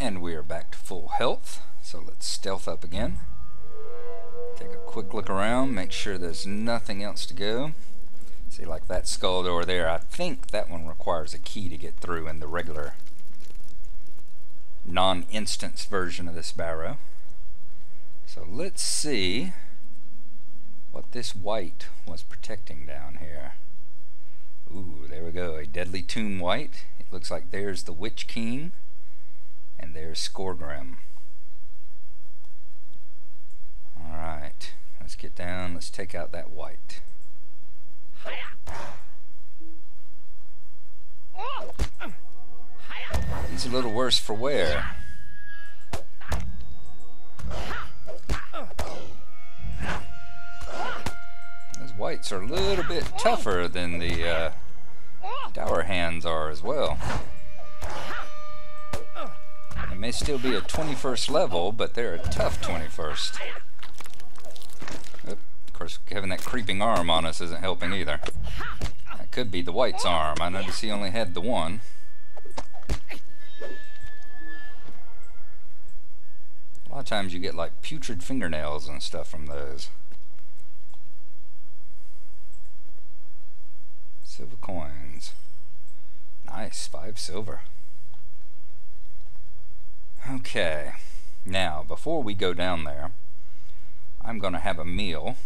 And we are back to full health, so let's stealth up again. Take a quick look around, make sure there's nothing else to go. See, like that skull door there, I think that one requires a key to get through in the regular non-instance version of this barrow. So let's see what this wight was protecting down here. Ooh, there we go, a deadly tomb wight. It looks like there's the Witch King, and there's Skorgrim. Alright, let's get down, let's take out that wight. He's a little worse for wear. Those wights are a little bit tougher than the dour hands are as well. It may still be a 21st level, but they're a tough 21st. Oop, of course, having that creeping arm on us isn't helping either. That could be the wight's arm. I noticed he only had the one. A lot of times you get like putrid fingernails and stuff from those. Silver coins. Nice, 5 silver. Okay, now before we go down there, I'm going to have a meal.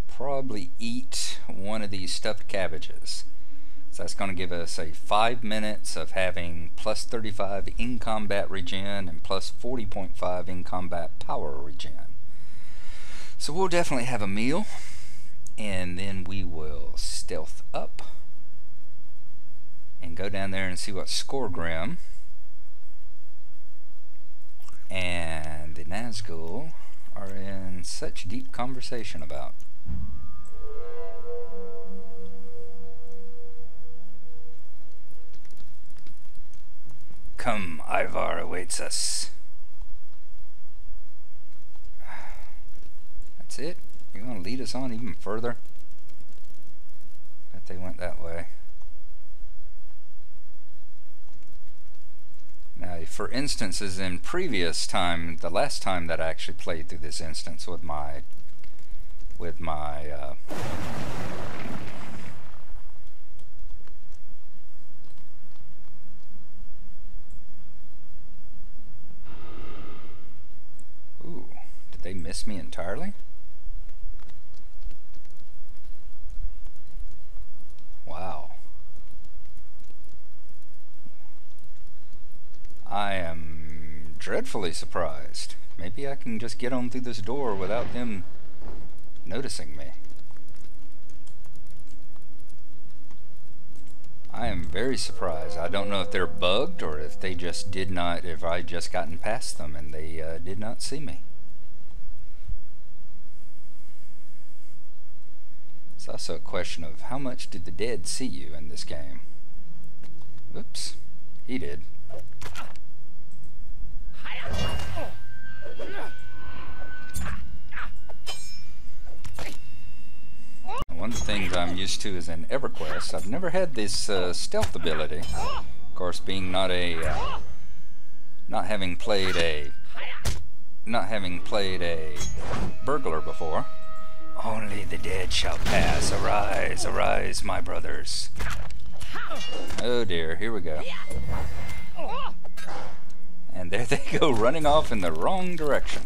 Probably eat one of these stuffed cabbages. So that's going to give us a 5 minutes of having plus 35 in combat regen and plus 40.5 in combat power regen. So we'll definitely have a meal, and then we will stealth up and go down there and see what Skorgrim and the Nazgul are in such deep conversation about. Come, Ivar awaits us. That's it? You're going to lead us on even further? Bet they went that way. Now, for instances in previous time, the last time that I actually played through this instance with my ooh, did they miss me entirely? Wow. I am dreadfully surprised. Maybe I can just get on through this door without them noticing me. I am very surprised. I don't know if they're bugged or if they just did not, if I just gotten past them and they did not see me. It's also a question of how much did the dead see you in this game? Oops, he did. One of the things I'm used to is in EverQuest, I've never had this stealth ability. Of course, being not having played a burglar before. Only the dead shall pass. Arise, arise, my brothers. Oh dear, here we go. And there they go, running off in the wrong direction.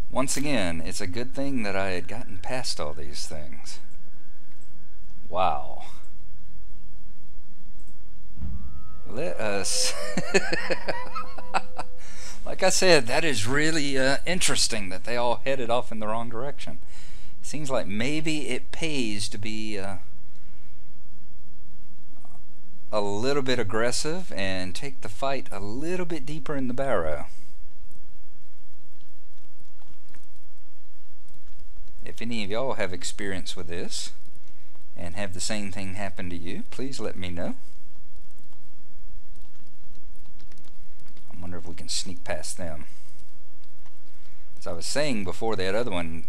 Once again, it's a good thing that I had gotten past all these things. Wow. Let us... Like I said, that is really interesting that they all headed off in the wrong direction. Seems like maybe it pays to be a little bit aggressive and take the fight a little bit deeper in the barrow. If any of y'all have experience with this and have the same thing happen to you, please let me know. I wonder if we can sneak past them. As I was saying before that other one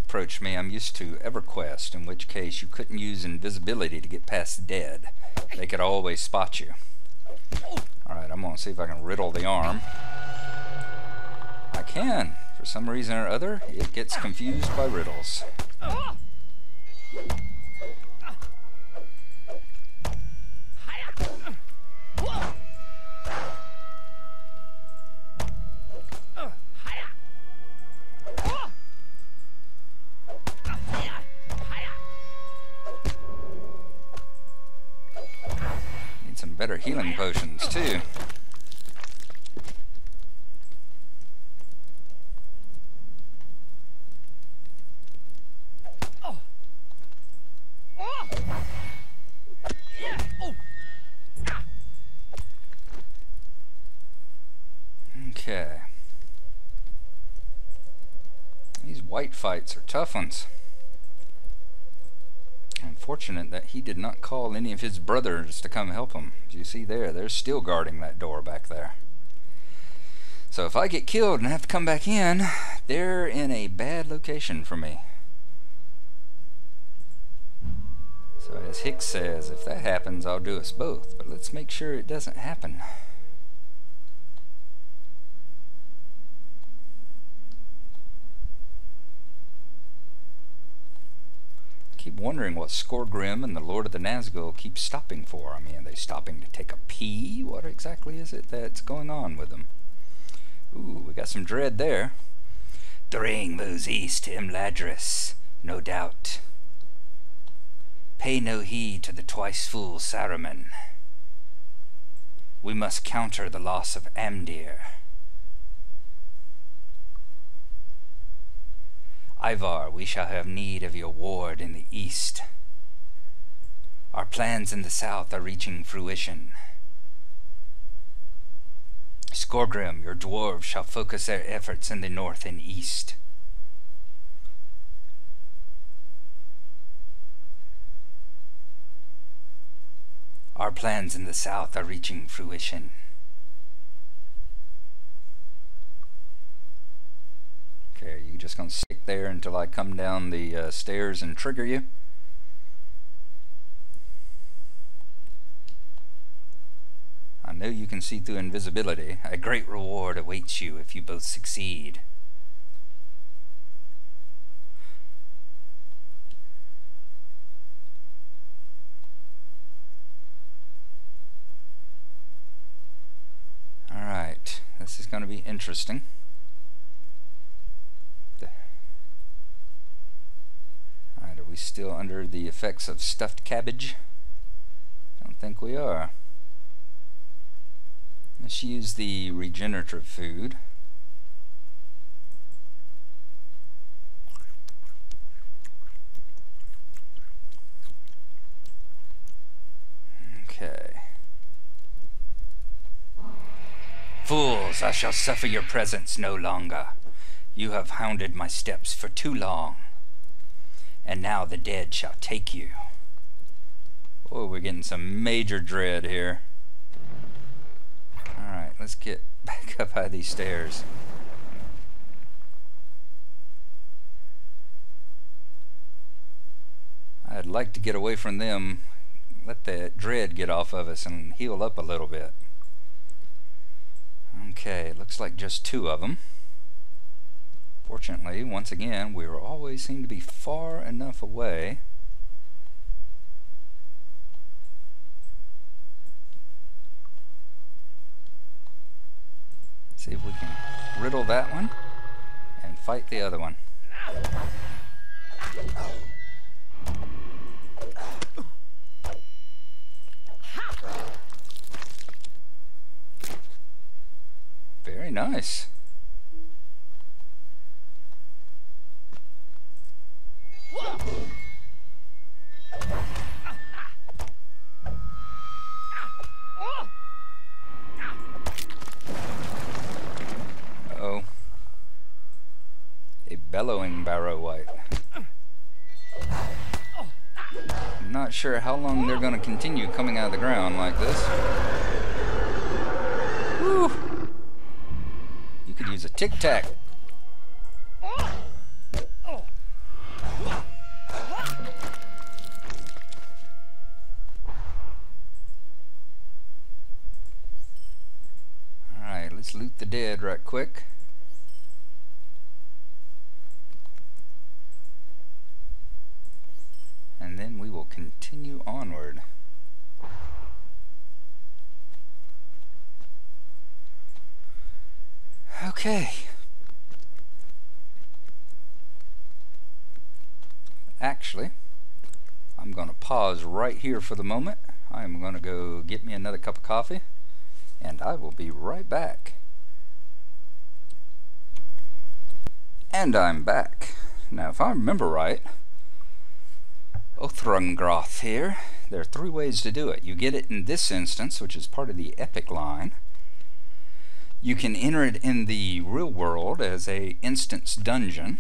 approached me, I'm used to EverQuest, in which case you couldn't use invisibility to get past the dead. They could always spot you. Alright, I'm gonna see if I can riddle the arm. I can. For some reason or other, it gets confused by riddles. Need some better healing potions too. Okay. These wight fights are tough ones. Unfortunate that he did not call any of his brothers to come help him. As you see there, they're still guarding that door back there. So if I get killed and have to come back in, they're in a bad location for me. So as Hicks says, if that happens, I'll do us both. But let's make sure it doesn't happen. Keep wondering what Skorgrim and the Lord of the Nazgul keep stopping for. I mean, are they stopping to take a pee? What exactly is it that's going on with them? Ooh, we got some dread there. The ring moves east to Imladris, no doubt. Pay no heed to the twice-fool Saruman. We must counter the loss of Amdir. Ivar, we shall have need of your ward in the east. Our plans in the south are reaching fruition. Skorgrim, your dwarves shall focus their efforts in the north and east. Our plans in the south are reaching fruition. Okay, are you just going to stick there until I come down the stairs and trigger you? I know you can see through invisibility. A great reward awaits you if you both succeed. Alright, this is going to be interesting. Alright, are we still under the effects of stuffed cabbage? Don't think we are. Let's use the regenerative food. Okay. Fools, I shall suffer your presence no longer. You have hounded my steps for too long. And now the dead shall take you. Oh, we're getting some major dread here. Alright, let's get back up out of these stairs. I'd like to get away from them, let the dread get off of us and heal up a little bit. Okay, it looks like just two of them. Fortunately, once again, we always seem to be far enough away. See if we can riddle that one and fight the other one. Very nice. Uh-oh. A bellowing barrow wight. I'm not sure how long they're going to continue coming out of the ground like this. Whew. You could use a tic-tac. Let's loot the dead right quick. And then we will continue onward. Okay. Actually, I'm going to pause right here for the moment. I'm going to go get me another cup of coffee, and I will be right back. And I'm back. Now, if I remember right, Othrongroth here, there are 3 ways to do it. You get it in this instance, which is part of the epic line. You can enter it in the real world as a instance dungeon,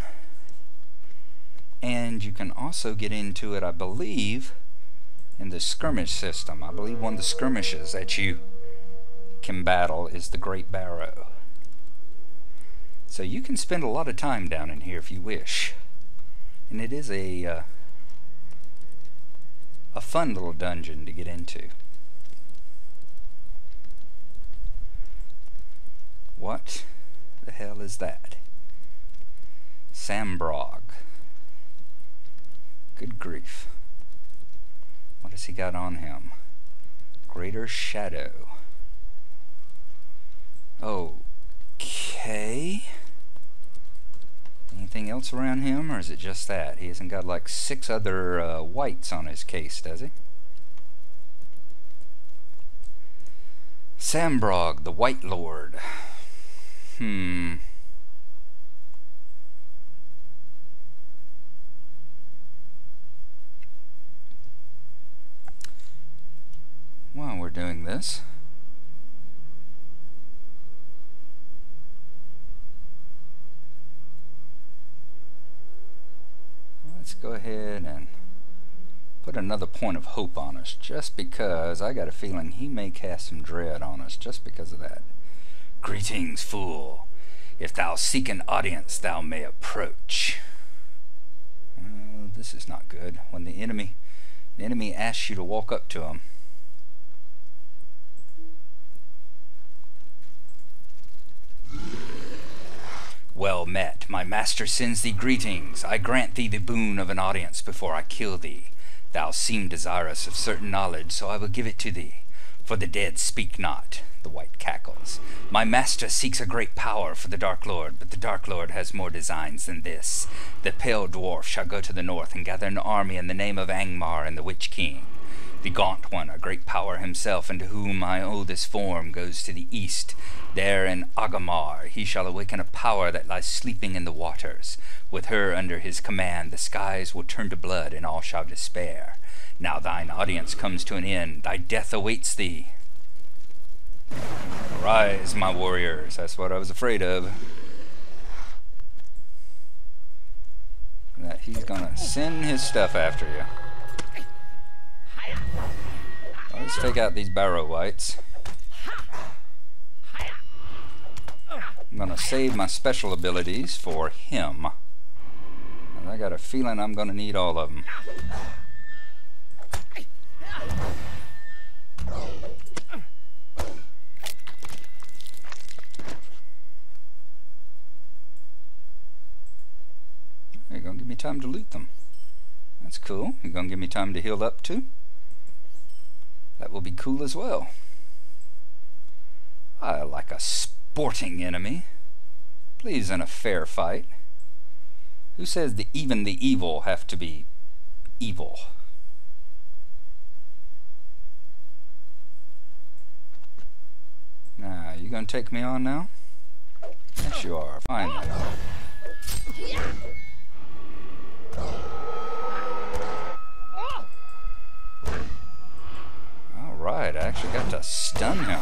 and you can also get into it, I believe, in the skirmish system. I believe one of the skirmishes that you can battle is the Great Barrow. So you can spend a lot of time down in here if you wish. And it is a fun little dungeon to get into. What the hell is that? Sambrog. Good grief. What has he got on him? Greater Shadow. Okay. Anything else around him, or is it just that? He hasn't got like 6 other wights on his case, does he? Sambrog, the White Lord. While we're doing this, let's go ahead and put another point of hope on us, just because I got a feeling he may cast some dread on us just because of that. Greetings, fool. If thou seek an audience, thou may approach. This is not good. When the enemy asks you to walk up to him. Well met. My master sends thee greetings. I grant thee the boon of an audience before I kill thee. Thou seem desirous of certain knowledge, so I will give it to thee. For the dead speak not. The wight cackles. My master seeks a great power for the Dark Lord, but the Dark Lord has more designs than this. The pale dwarf shall go to the north and gather an army in the name of Angmar and the Witch King. The gaunt one, a great power himself, and to whom I owe this form, goes to the east. There in Agamar he shall awaken a power that lies sleeping in the waters. With her under his command, the skies will turn to blood, and all shall despair. Now thine audience comes to an end. Thy death awaits thee. Arise, my warriors. That's what I was afraid of. That he's gonna send his stuff after you. Well, let's take out these barrow wights. I'm gonna save my special abilities for him. And I got a feeling I'm gonna need all of them. You're gonna give me time to loot them. That's cool. You're gonna give me time to heal up too. That will be cool as well. I like a sporting enemy. Please, in a fair fight. Who says that even the evil have to be evil? Now, you gonna take me on now? Yes, you are. Finally. Alright, I actually got to stun him.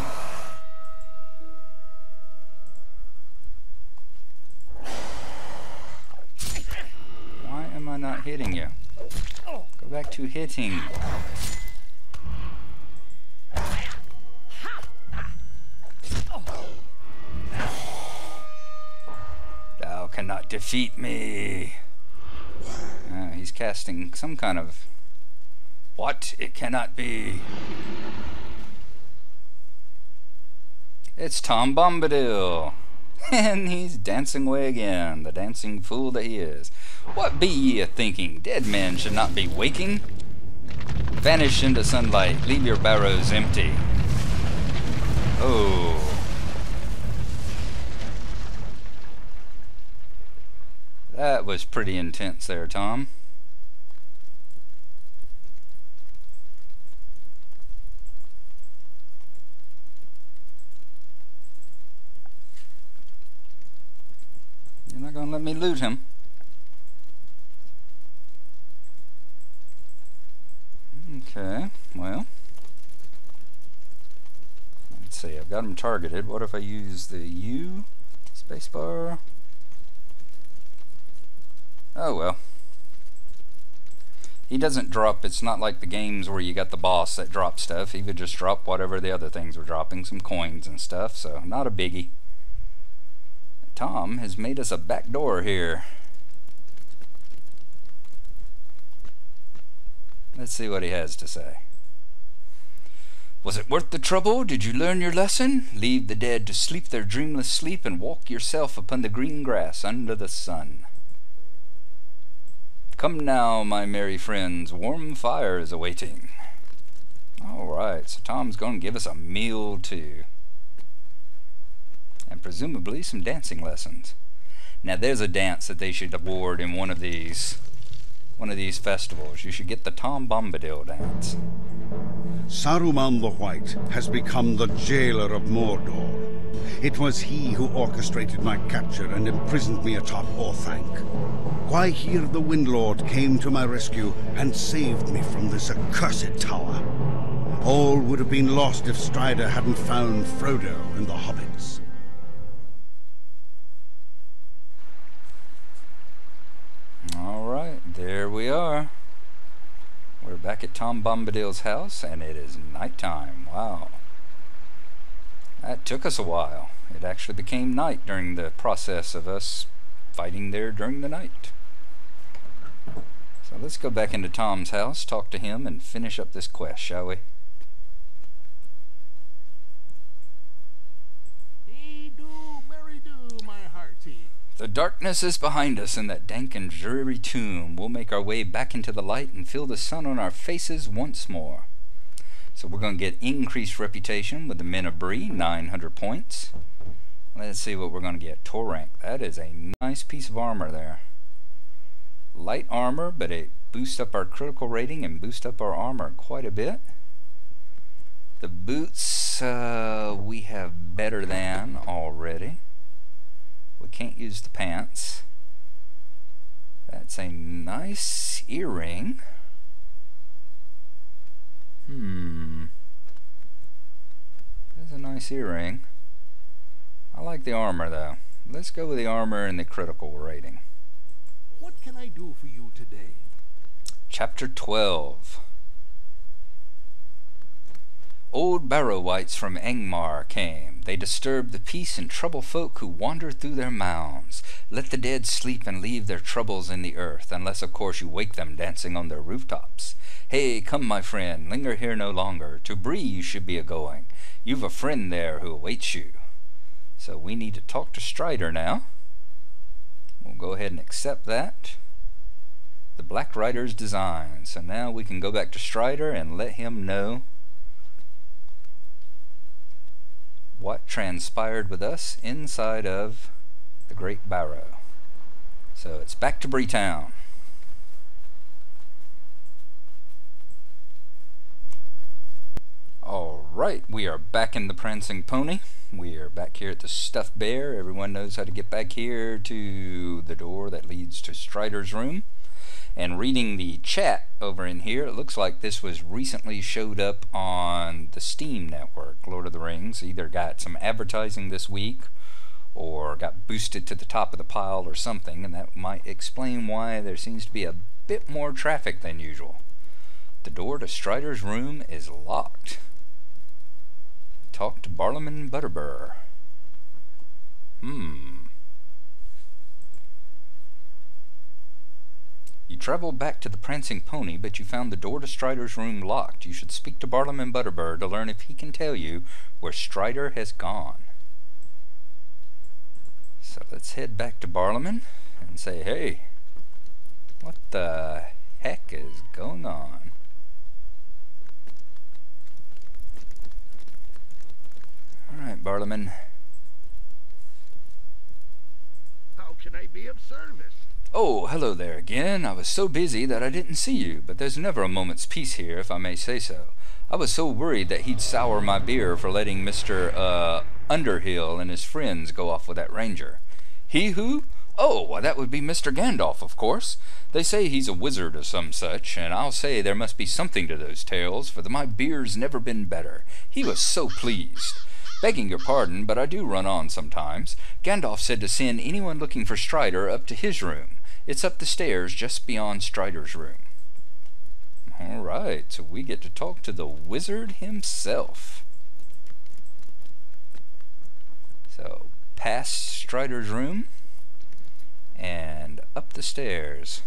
Why am I not hitting you? Go back to hitting. Thou cannot defeat me. He's casting some kind of... What? It cannot be. It's Tom Bombadil! And he's dancing away again, the dancing fool that he is. What be ye a-thinking? Dead men should not be waking. Vanish into sunlight, leave your barrows empty. Oh. That was pretty intense there, Tom. You're not gonna let me loot him. Okay, well. Let's see, I've got him targeted. What if I use the U spacebar? Oh well. He doesn't drop, it's not like the games where you got the boss that drops stuff. He would just drop whatever the other things were dropping, some coins and stuff, so not a biggie. Tom has made us a back door here. Let's see what he has to say. Was it worth the trouble? Did you learn your lesson? Leave the dead to sleep their dreamless sleep and walk yourself upon the green grass under the sun. Come now, my merry friends, warm fire is awaiting. Alright, so Tom's going to give us a meal too. And presumably some dancing lessons. Now there's a dance that they should award in one of these festivals. You should get the Tom Bombadil dance. Saruman the White has become the jailer of Mordor. It was he who orchestrated my capture and imprisoned me atop Orthanc. Why here the Windlord came to my rescue and saved me from this accursed tower. All would have been lost if Strider hadn't found Frodo and the hobbits. Alright, there we are. We're back at Tom Bombadil's house, and it is nighttime. Wow. That took us a while. It actually became night during the process of us fighting there during the night. So let's go back into Tom's house, talk to him, and finish up this quest, shall we? Hey do, merry do, my hearty. The darkness is behind us in that dank and dreary tomb. We'll make our way back into the light and feel the sun on our faces once more. So we're going to get increased reputation with the men of Bree, 900 points. Let's see what we're going to get. Tor rank. That is a nice piece of armor there. Light armor, but it boosts up our critical rating and boosts up our armor quite a bit. The boots we have better than already. We can't use the pants. That's a nice earring. That's a nice earring. I like the armor though. Let's go with the armor and the critical rating. What can I do for you today? Chapter 12. Old barrow wights from Angmar came. They disturb the peace and trouble folk who wander through their mounds. Let the dead sleep and leave their troubles in the earth, unless of course you wake them dancing on their rooftops. Hey, come my friend, linger here no longer. To Bree you should be a-going. You've a friend there who awaits you. So we need to talk to Strider now. We'll go ahead and accept that. The Black Rider's design. So now we can go back to Strider and let him know what transpired with us inside of the Great Barrow. So it's back to Bree Town. Alright, we are back in the Prancing Pony. We are back here at the Stuffed Bear. Everyone knows how to get back here to the door that leads to Strider's room. And reading the chat over in here, it looks like this was recently showed up on the Steam network. Lord of the Rings either got some advertising this week or got boosted to the top of the pile or something, and that might explain why there seems to be a bit more traffic than usual. The door to Strider's room is locked. Talk to Barlaman Butterbur. You traveled back to the Prancing Pony, but you found the door to Strider's room locked. You should speak to Bartleman Butterbird to learn if he can tell you where Strider has gone. So let's head back to Bartleman and say, hey, what the heck is going on? Alright, Bartleman. How can I be of service? Oh, hello there again. I was so busy that I didn't see you, but there's never a moment's peace here, if I may say so. I was so worried that he'd sour my beer for letting Mr. Underhill and his friends go off with that ranger. He who? Oh, why that would be Mr. Gandalf, of course. They say he's a wizard or some such, and I'll say there must be something to those tales, for my beer's never been better. He was so pleased. Begging your pardon, but I do run on sometimes. Gandalf said to send anyone looking for Strider up to his room. It's up the stairs just beyond Strider's room. Alright, so we get to talk to the wizard himself. So, past Strider's room and up the stairs.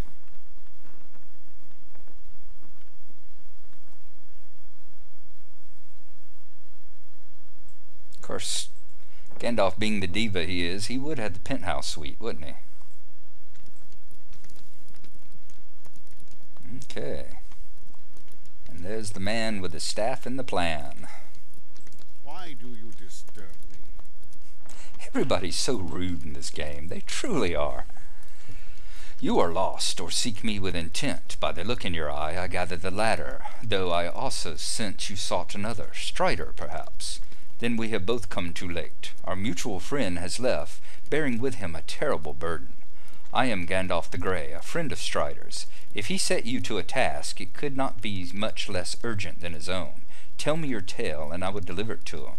Of course, Gandalf being the diva he is, he would have the penthouse suite, wouldn't he? Okay. And there's the man with the staff and the plan. Why do you disturb me? Everybody's so rude in this game. They truly are. You are lost, or seek me with intent. By the look in your eye, I gather the latter, though I also sense you sought another, Strider, perhaps. Then we have both come too late. Our mutual friend has left, bearing with him a terrible burden. I am Gandalf the Grey, a friend of Strider's. If he set you to a task, it could not be much less urgent than his own. Tell me your tale, and I will deliver it to him.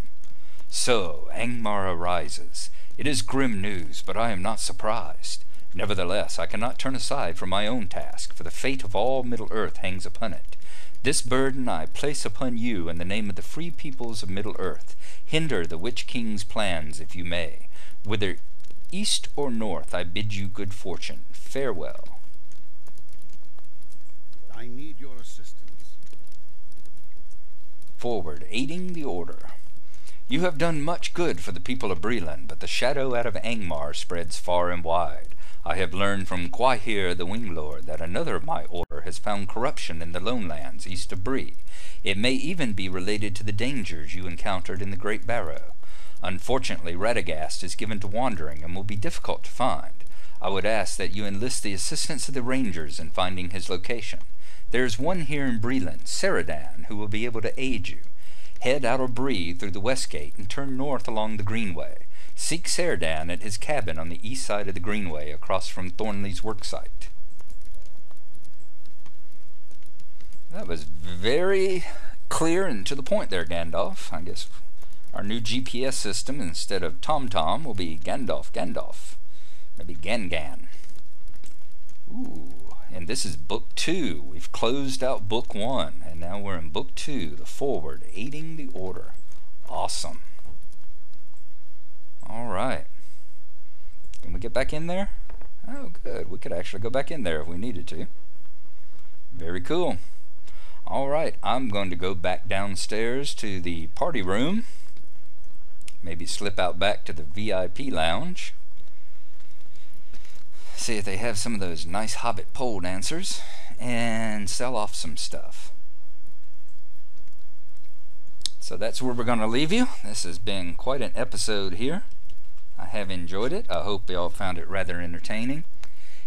So, Angmar arises. It is grim news, but I am not surprised. Nevertheless, I cannot turn aside from my own task, for the fate of all Middle-earth hangs upon it. This burden I place upon you in the name of the free peoples of Middle-earth. Hinder the Witch King's plans if you may. Whether east or north, I bid you good fortune. Farewell. I need your assistance. Forward, aiding the order. You have done much good for the people of Breland, but the shadow out of Angmar spreads far and wide. I have learned from Quahir the Wing Lord that another of my order has found corruption in the Lone Lands east of Bree. It may even be related to the dangers you encountered in the Great Barrow. Unfortunately, Radagast is given to wandering and will be difficult to find. I would ask that you enlist the assistance of the Rangers in finding his location. There is one here in Breland, Ceradan, who will be able to aid you. Head out of Bree through the west gate and turn north along the Greenway. Seek Ceradan at his cabin on the east side of the Greenway across from Thornley's worksite. That was very clear and to the point there, Gandalf. I guess our new GPS system, instead of TomTom, will be Gandalf, Gandalf. Maybe Gangan. Ooh, and this is Book 2. We've closed out Book 1, and now we're in Book 2, the Forward, Aiding the Order. Awesome. Alright. Can we get back in there? Oh, good. We could actually go back in there if we needed to. Very cool. Alright, I'm going to go back downstairs to the party room. Maybe slip out back to the VIP lounge. See if they have some of those nice hobbit pole dancers. And sell off some stuff. So that's where we're going to leave you. This has been quite an episode here. I have enjoyed it. I hope you all found it rather entertaining.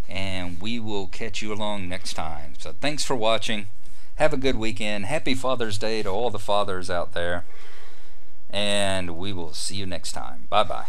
And we will catch you along next time. So thanks for watching. Have a good weekend. Happy Father's Day to all the fathers out there. And we will see you next time. Bye-bye.